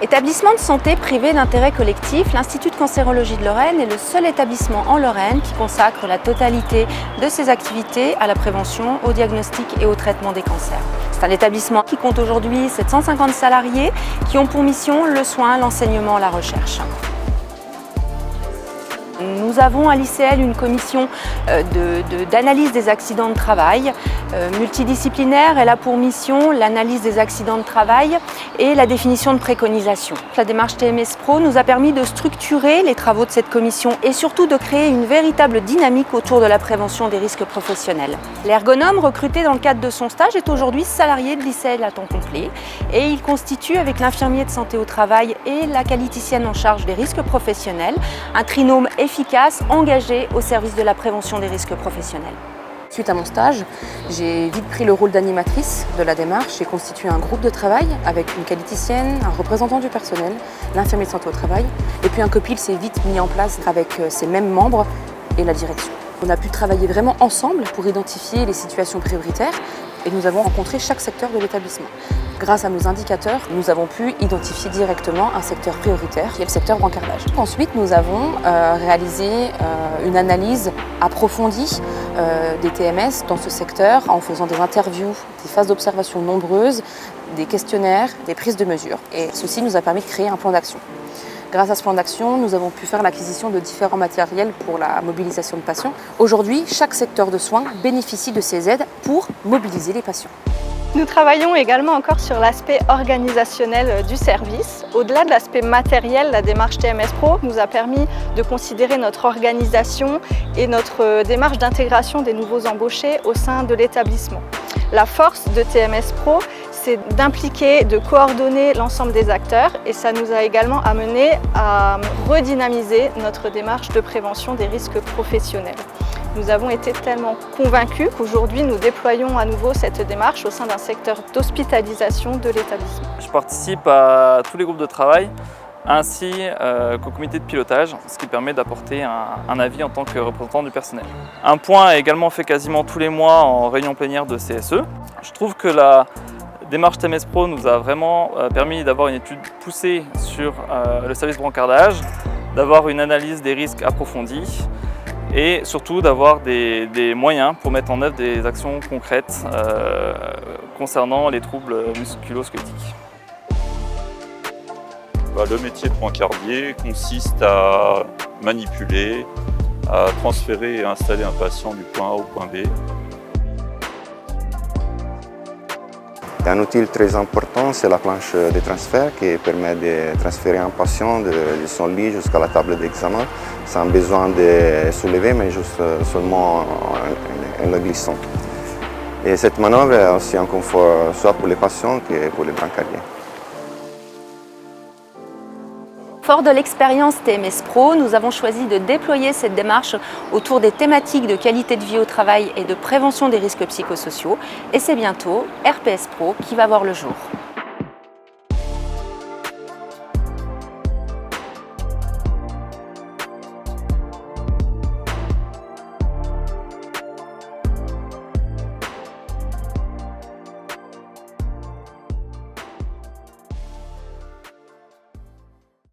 Établissement de santé privé d'intérêt collectif, l'Institut de cancérologie de Lorraine est le seul établissement en Lorraine qui consacre la totalité de ses activités à la prévention, au diagnostic et au traitement des cancers. C'est un établissement qui compte aujourd'hui 750 salariés qui ont pour mission le soin, l'enseignement, la recherche. Nous avons à l'ICL une commission d'analyse des accidents de travail multidisciplinaire. Elle a pour mission l'analyse des accidents de travail et la définition de préconisations. La démarche TMS Pro nous a permis de structurer les travaux de cette commission et surtout de créer une véritable dynamique autour de la prévention des risques professionnels. L'ergonome recruté dans le cadre de son stage est aujourd'hui salarié de l'ICL à temps complet et il constitue avec l'infirmier de santé au travail et la qualiticienne en charge des risques professionnels un trinôme efficace, engagé au service de la prévention des risques professionnels. Suite à mon stage, j'ai vite pris le rôle d'animatrice de la démarche et constitué un groupe de travail avec une qualiticienne, un représentant du personnel, l'infirmier de santé au travail et puis un copil s'est vite mis en place avec ses mêmes membres et la direction. On a pu travailler vraiment ensemble pour identifier les situations prioritaires et nous avons rencontré chaque secteur de l'établissement. Grâce à nos indicateurs, nous avons pu identifier directement un secteur prioritaire qui est le secteur brancardage. Ensuite, nous avons réalisé une analyse approfondie des TMS dans ce secteur en faisant des interviews, des phases d'observation nombreuses, des questionnaires, des prises de mesures. Et ceci nous a permis de créer un plan d'action. Grâce à ce plan d'action, nous avons pu faire l'acquisition de différents matériels pour la mobilisation de patients. Aujourd'hui, chaque secteur de soins bénéficie de ces aides pour mobiliser les patients. Nous travaillons également encore sur l'aspect organisationnel du service. Au-delà de l'aspect matériel, la démarche TMS Pro nous a permis de considérer notre organisation et notre démarche d'intégration des nouveaux embauchés au sein de l'établissement. La force de TMS Pro, c'est d'impliquer, de coordonner l'ensemble des acteurs et ça nous a également amené à redynamiser notre démarche de prévention des risques professionnels. Nous avons été tellement convaincus qu'aujourd'hui nous déployons à nouveau cette démarche au sein d'un secteur d'hospitalisation de l'établissement. Je participe à tous les groupes de travail ainsi qu'au comité de pilotage, ce qui permet d'apporter un avis en tant que représentant du personnel. Un point est également fait quasiment tous les mois en réunion plénière de CSE. Je trouve que la démarche TMS Pro nous a vraiment permis d'avoir une étude poussée sur le service brancardage, d'avoir une analyse des risques approfondie et surtout d'avoir des moyens pour mettre en œuvre des actions concrètes concernant les troubles musculo-squelettiques. Le métier de brancardier consiste à manipuler, à transférer et installer un patient du point A au point B. Un outil très important, c'est la planche de transfert qui permet de transférer un patient de son lit jusqu'à la table d'examen sans besoin de soulever, mais juste seulement en le glissant. Et cette manœuvre est aussi un confort soit pour les patients que pour les brancardiers. Fort de l'expérience TMS Pro, nous avons choisi de déployer cette démarche autour des thématiques de qualité de vie au travail et de prévention des risques psychosociaux. Et c'est bientôt RPS Pro qui va voir le jour.